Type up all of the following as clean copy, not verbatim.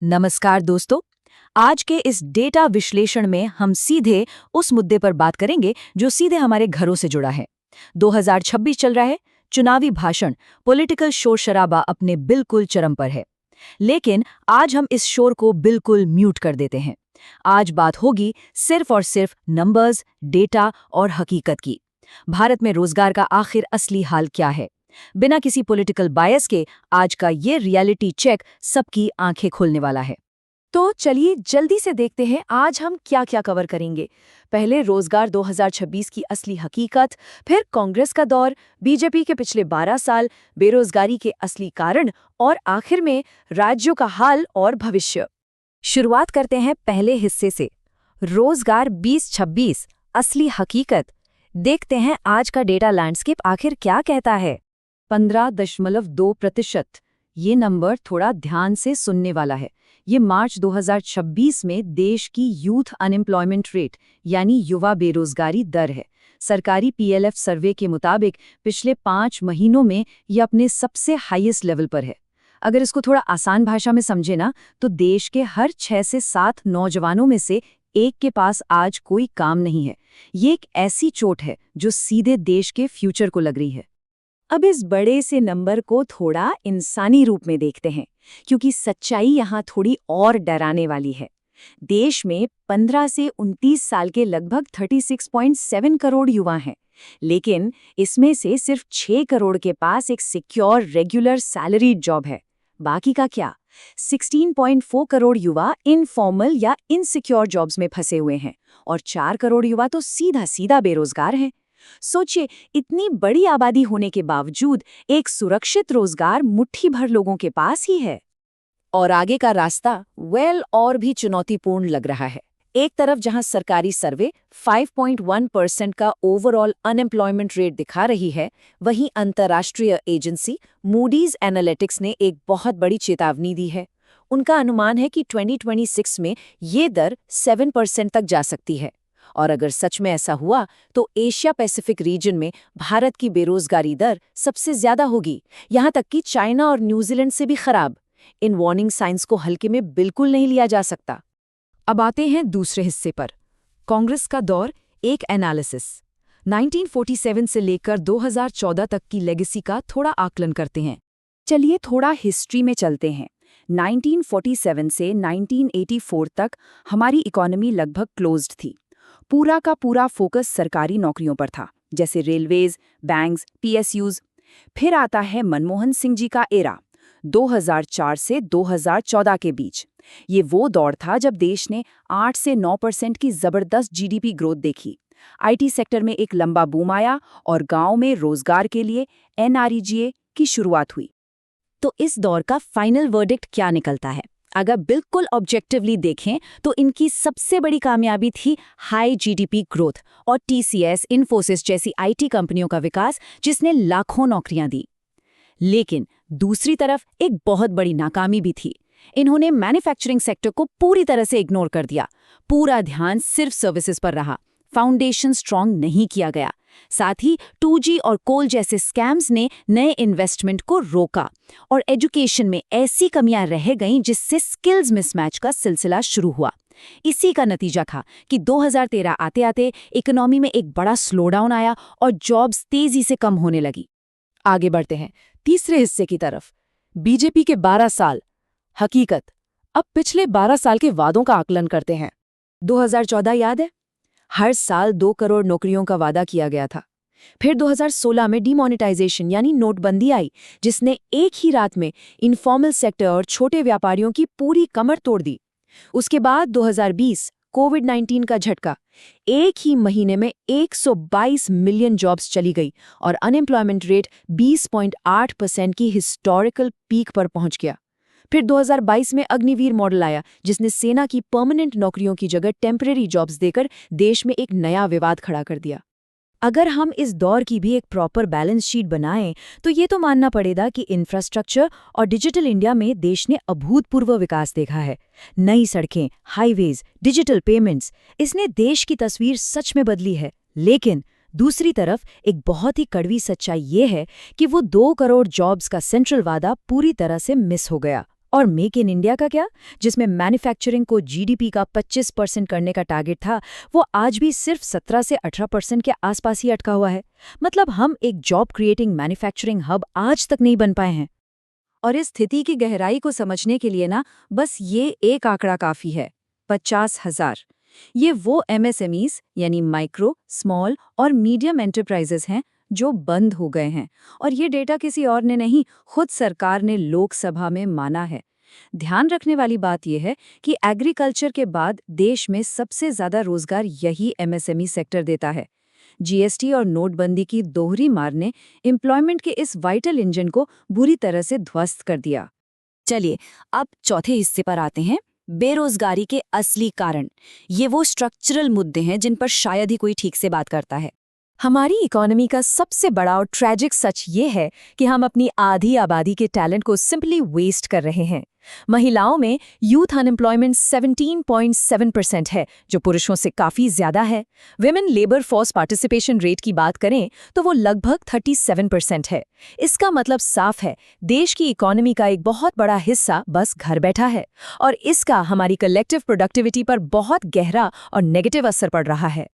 नमस्कार दोस्तों। आज के इस डेटा विश्लेषण में हम सीधे उस मुद्दे पर बात करेंगे जो सीधे हमारे घरों से जुड़ा है। 2026 चल रहा है, चुनावी भाषण, पॉलिटिकल शोर शराबा अपने बिल्कुल चरम पर है। लेकिन आज हम इस शोर को बिल्कुल म्यूट कर देते हैं। आज बात होगी सिर्फ और सिर्फ नंबर्स, डेटा और हकीकत की। भारत में रोजगार का आखिर असली हाल क्या है? बिना किसी पॉलिटिकल बायस के आज का ये रियलिटी चेक सबकी आंखें खोलने वाला है। तो चलिए जल्दी से देखते हैं आज हम क्या क्या कवर करेंगे। पहले रोजगार 2026 की असली हकीकत, फिर कांग्रेस का दौर, बीजेपी के पिछले 12 साल, बेरोजगारी के असली कारण और आखिर में राज्यों का हाल और भविष्य। शुरुआत करते हैं पहले हिस्से से, रोजगार 2026 असली हकीकत। देखते हैं आज का डेटा लैंडस्केप आखिर क्या कहता है। 15.2%। ये नंबर थोड़ा ध्यान से सुनने वाला है। ये मार्च 2026 में देश की यूथ अनएम्प्लॉयमेंट रेट यानी युवा बेरोजगारी दर है। सरकारी पीएलएफ सर्वे के मुताबिक पिछले 5 महीनों में ये अपने सबसे हाईएस्ट लेवल पर है। अगर इसको थोड़ा आसान भाषा में समझे ना, तो देश के हर 6 से 7 नौजवानों में से एक के पास आज कोई काम नहीं है। ये एक ऐसी चोट है जो सीधे देश के फ्यूचर को लग रही है। अब इस बड़े से नंबर को थोड़ा इंसानी रूप में देखते हैं, क्योंकि सच्चाई यहाँ थोड़ी और डराने वाली है। देश में 15 से 29 साल के लगभग 36.7 करोड़ युवा हैं, लेकिन इसमें से सिर्फ 6 करोड़ के पास एक सिक्योर रेगुलर सैलरीड जॉब है। बाकी का क्या? 16.4 करोड़ युवा इनफॉर्मल या इनसिक्योर जॉब्स में फंसे हुए हैं और 4 करोड़ युवा तो सीधा सीधा बेरोजगार हैं। सोचिए, इतनी बड़ी आबादी होने के बावजूद एक सुरक्षित रोजगार मुट्ठी भर लोगों के पास ही है। और आगे का रास्ता और भी चुनौतीपूर्ण लग रहा है। एक तरफ जहां सरकारी सर्वे 5.1% का ओवरऑल अनएम्प्लॉयमेंट रेट दिखा रही है, वहीं अंतर्राष्ट्रीय एजेंसी मूडीज एनालिटिक्स ने एक बहुत बड़ी चेतावनी दी है। उनका अनुमान है कि 2026 में ये दर 7% तक जा सकती है। और अगर सच में ऐसा हुआ तो एशिया पैसिफिक रीजन में भारत की बेरोजगारी दर सबसे ज्यादा होगी, यहां तक कि चाइना और न्यूजीलैंड से भी खराब। इन वार्निंग साइंस को हल्के में बिल्कुल नहीं लिया जा सकता। अब आते हैं दूसरे हिस्से पर, कांग्रेस का दौर, एक एनालिसिस। 1947 से लेकर 2014 तक की लेगेसी का थोड़ा आकलन करते हैं। चलिए थोड़ा हिस्ट्री में चलते हैं। 1947 से 1984 तक हमारी इकोनॉमी लगभग क्लोज्ड थी। पूरा का पूरा फोकस सरकारी नौकरियों पर था, जैसे रेलवेज, बैंक्स, पीएसयूज। फिर आता है मनमोहन सिंह जी का एरा, 2004 से 2014 के बीच। ये वो दौर था जब देश ने 8 से 9% की जबरदस्त जीडीपी ग्रोथ देखी। आईटी सेक्टर में एक लंबा बूम आया और गांव में रोजगार के लिए एनआरईजीए की शुरुआत हुई। तो इस दौर का फाइनल वर्डिक्ट क्या निकलता है? अगर बिल्कुल ऑब्जेक्टिवली देखें तो इनकी सबसे बड़ी कामयाबी थी हाई जीडीपी ग्रोथ और टीसीएस, इन्फोसिस जैसी आईटी कंपनियों का विकास, जिसने लाखों नौकरियां दी। लेकिन दूसरी तरफ एक बहुत बड़ी नाकामी भी थी। इन्होंने मैन्युफैक्चरिंग सेक्टर को पूरी तरह से इग्नोर कर दिया। पूरा ध्यान सिर्फ सर्विसेज पर रहा, फाउंडेशन स्ट्रांग नहीं किया गया। साथ ही 2G और कोल जैसे स्कैम्स ने नए इन्वेस्टमेंट को रोका और एजुकेशन में ऐसी कमियां रह गईं जिससे स्किल्स मिसमैच का सिलसिला शुरू हुआ। इसी का नतीजा था कि 2013 आते आते इकोनॉमी में एक बड़ा स्लोडाउन आया और जॉब्स तेजी से कम होने लगी। आगे बढ़ते हैं तीसरे हिस्से की तरफ, बीजेपी के 12 साल, हकीकत। अब पिछले 12 साल के वादों का आकलन करते हैं। 2014 याद है? हर साल 2 करोड़ नौकरियों का वादा किया गया था। फिर 2016 में डिमोनेटाइजेशन यानी नोटबंदी आई, जिसने एक ही रात में इनफॉर्मल सेक्टर और छोटे व्यापारियों की पूरी कमर तोड़ दी। उसके बाद 2020 कोविड-19 का झटका, एक ही महीने में 122 मिलियन जॉब्स चली गई और अनएम्प्लॉयमेंट रेट 20.8% की हिस्टोरिकल पीक पर पहुंच गया। फिर 2022 में अग्निवीर मॉडल आया, जिसने सेना की परमानेंट नौकरियों की जगह टेम्परेरी जॉब्स देकर देश में एक नया विवाद खड़ा कर दिया। अगर हम इस दौर की भी एक प्रॉपर बैलेंस शीट बनाएं, तो ये तो मानना पड़ेगा कि इंफ्रास्ट्रक्चर और डिजिटल इंडिया में देश ने अभूतपूर्व विकास देखा है। नई सड़कें, हाईवेज, डिजिटल पेमेंट्स, इसने देश की तस्वीर सच में बदली है। लेकिन दूसरी तरफ एक बहुत ही कड़वी सच्चाई ये है कि वो 2 करोड़ जॉब्स का सेंट्रल वादा पूरी तरह से मिस हो गया। और मेक इन इंडिया का क्या, जिसमें मैन्युफैक्चरिंग को जीडीपी का 25% करने का टारगेट था, वो आज भी सिर्फ 17 से 18% के आसपास ही अटका हुआ है। मतलब हम एक जॉब क्रिएटिंग मैन्युफैक्चरिंग हब आज तक नहीं बन पाए हैं। और इस स्थिति की गहराई को समझने के लिए ना बस ये एक आंकड़ा काफी है, 50,000। ये वो एमएसएमईज यानी माइक्रो, स्मॉल और मीडियम एंटरप्राइजेस हैं जो बंद हो गए हैं। और ये डेटा किसी और ने नहीं, खुद सरकार ने लोकसभा में माना है। ध्यान रखने वाली बात यह है कि एग्रीकल्चर के बाद देश में सबसे ज्यादा रोजगार यही एमएसएमई सेक्टर देता है। जीएसटी और नोटबंदी की दोहरी मार ने एम्प्लॉयमेंट के इस वाइटल इंजन को बुरी तरह से ध्वस्त कर दिया। चलिए अब चौथे हिस्से पर आते हैं, बेरोजगारी के असली कारण। ये वो स्ट्रक्चरल मुद्दे हैं जिन पर शायद ही कोई ठीक से बात करता है। हमारी इकोनॉमी का सबसे बड़ा और ट्रैजिक सच ये है कि हम अपनी आधी आबादी के टैलेंट को सिंपली वेस्ट कर रहे हैं। महिलाओं में यूथ अनएम्प्लॉयमेंट 17.7% है, जो पुरुषों से काफी ज्यादा है। Women labour force participation rate की बात करें तो वो लगभग 37% है। इसका मतलब साफ है, देश की इकोनॉमी का एक बहुत बड़ा हिस्सा बस घर बैठा है, और इसका हमारी कलेक्टिव प्रोडक्टिविटी पर बहुत गहरा और नेगेटिव असर पड़ रहा है।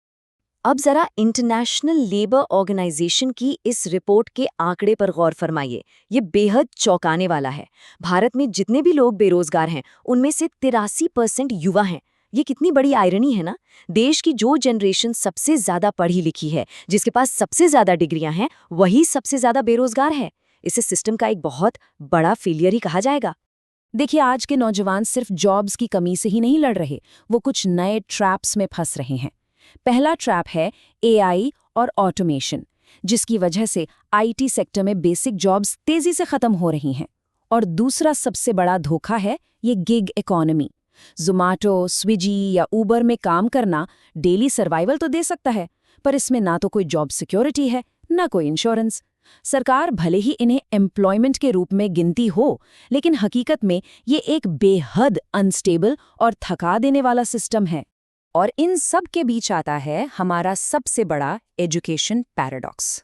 अब जरा इंटरनेशनल लेबर ऑर्गेनाइजेशन की इस रिपोर्ट के आंकड़े पर गौर फरमाइए। ये बेहद चौंकाने वाला है। भारत में जितने भी लोग बेरोजगार हैं, उनमें से 83% युवा हैं। ये कितनी बड़ी आयरनी है ना। देश की जो जनरेशन सबसे ज्यादा पढ़ी लिखी है, जिसके पास सबसे ज्यादा डिग्रियां हैं, वही सबसे ज्यादा बेरोजगार है। इसे सिस्टम का एक बहुत बड़ा फेलियर ही कहा जाएगा। देखिए, आज के नौजवान सिर्फ जॉब्स की कमी से ही नहीं लड़ रहे, वो कुछ नए ट्रैप्स में फंस रहे हैं। पहला ट्रैप है एआई और ऑटोमेशन, जिसकी वजह से आईटी सेक्टर में बेसिक जॉब्स तेजी से खत्म हो रही हैं। और दूसरा सबसे बड़ा धोखा है ये गिग इकोनॉमी। ज़ोमैटो, स्विगी या उबर में काम करना डेली सर्वाइवल तो दे सकता है, पर इसमें ना तो कोई जॉब सिक्योरिटी है, ना कोई इंश्योरेंस। सरकार भले ही इन्हें एम्प्लॉयमेंट के रूप में गिनती हो, लेकिन हकीकत में ये एक बेहद अनस्टेबल और थका देने वाला सिस्टम है। और इन सब के बीच आता है हमारा सबसे बड़ा एजुकेशन पैराडॉक्स।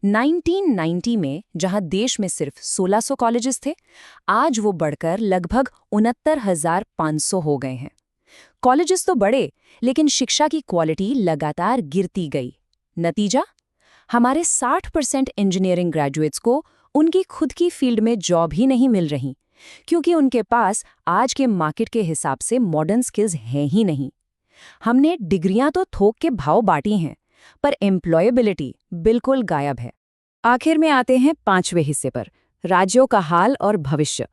1990 में जहां देश में सिर्फ 1600 कॉलेजेस थे, आज वो बढ़कर लगभग 69,500 हो गए हैं। कॉलेजेस तो बढ़े, लेकिन शिक्षा की क्वालिटी लगातार गिरती गई। नतीजा, हमारे 60% इंजीनियरिंग ग्रेजुएट्स को उनकी खुद की फील्ड में जॉब ही नहीं मिल रही, क्योंकि उनके पास आज के मार्केट के हिसाब से मॉडर्न स्किल्स हैं ही नहीं। हमने डिग्रियां तो थोक के भाव बांटी हैं, पर एम्प्लॉयबिलिटी बिल्कुल गायब है। आखिर में आते हैं पांचवें हिस्से पर, राज्यों का हाल और भविष्य।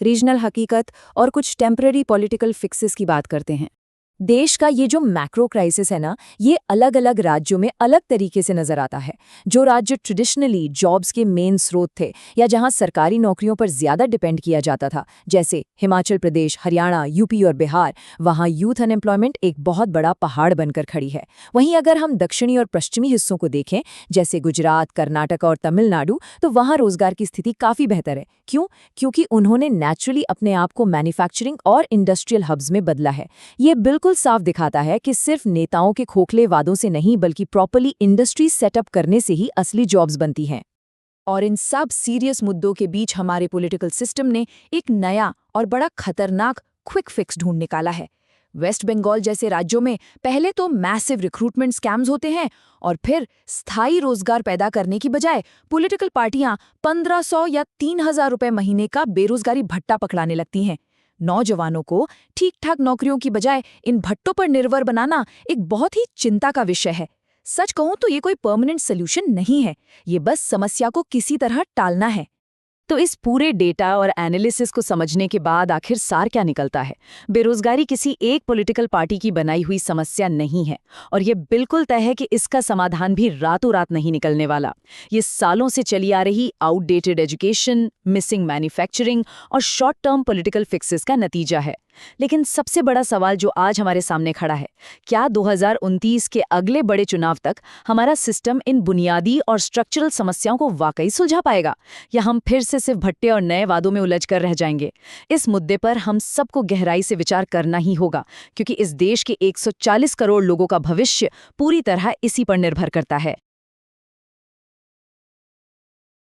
रीजनल हकीकत और कुछ टेम्पररी पॉलिटिकल फिक्सेस की बात करते हैं। देश का ये जो मैक्रो क्राइसिस है ना, ये अलग अलग राज्यों में अलग तरीके से नजर आता है। जो राज्य ट्रेडिशनली जॉब्स के मेन स्रोत थे या जहां सरकारी नौकरियों पर ज्यादा डिपेंड किया जाता था, जैसे हिमाचल प्रदेश, हरियाणा, यूपी और बिहार, वहां यूथ अनएम्प्लॉयमेंट एक बहुत बड़ा पहाड़ बनकर खड़ी है। वहीं अगर हम दक्षिणी और पश्चिमी हिस्सों को देखें, जैसे गुजरात, कर्नाटक और तमिलनाडु, तो वहां रोजगार की स्थिति काफी बेहतर है। क्यों? क्योंकि उन्होंने नेचुरली अपने आप को मैन्युफैक्चरिंग और इंडस्ट्रियल हब्स में बदला है। ये बिल्कुल साफ दिखाता है कि सिर्फ नेताओं के खोखले वादों से नहीं, बल्कि प्रॉपर्ली इंडस्ट्री सेटअप करने से ही असली जॉब्स बनती हैं। और इन सब सीरियस मुद्दों के बीच हमारे पॉलिटिकल सिस्टम ने एक नया और बड़ा खतरनाक क्विक फिक्स ढूंढ निकाला है। वेस्ट बंगाल जैसे राज्यों में पहले तो मैसिव रिक्रूटमेंट स्कैम्स होते हैं, और फिर स्थायी रोजगार पैदा करने की बजाय पॉलिटिकल पार्टियां 1500 या 3000 रुपए महीने का बेरोजगारी भत्ता पकड़ाने लगती हैं। नौजवानों को ठीक ठाक नौकरियों की बजाय इन भट्टों पर निर्भर बनाना एक बहुत ही चिंता का विषय है। सच कहूं तो ये कोई परमानेंट सॉल्यूशन नहीं है, ये बस समस्या को किसी तरह टालना है। तो इस पूरे डेटा और एनालिसिस को समझने के बाद आखिर सार क्या निकलता है? बेरोजगारी किसी एक पॉलिटिकल पार्टी की बनाई हुई समस्या नहीं है, और ये बिल्कुल तय है कि इसका समाधान भी रातों रात नहीं निकलने वाला। ये सालों से चली आ रही आउटडेटेड एजुकेशन, मिसिंग मैन्युफैक्चरिंग और शॉर्ट टर्म पॉलिटिकल फिक्सेस का नतीजा है। लेकिन सबसे बड़ा सवाल जो आज हमारे सामने खड़ा है, क्या 2029 के अगले बड़े चुनाव तक हमारा सिस्टम इन बुनियादी और स्ट्रक्चरल समस्याओं को वाकई सुलझा पाएगा, या हम फिर से सिर्फ भट्टे और नए वादों में उलझ कर रह जाएंगे? इस मुद्दे पर हम सबको गहराई से विचार करना ही होगा, क्योंकि इस देश के 140 करोड़ लोगों का भविष्य पूरी तरह इसी पर निर्भर करता है।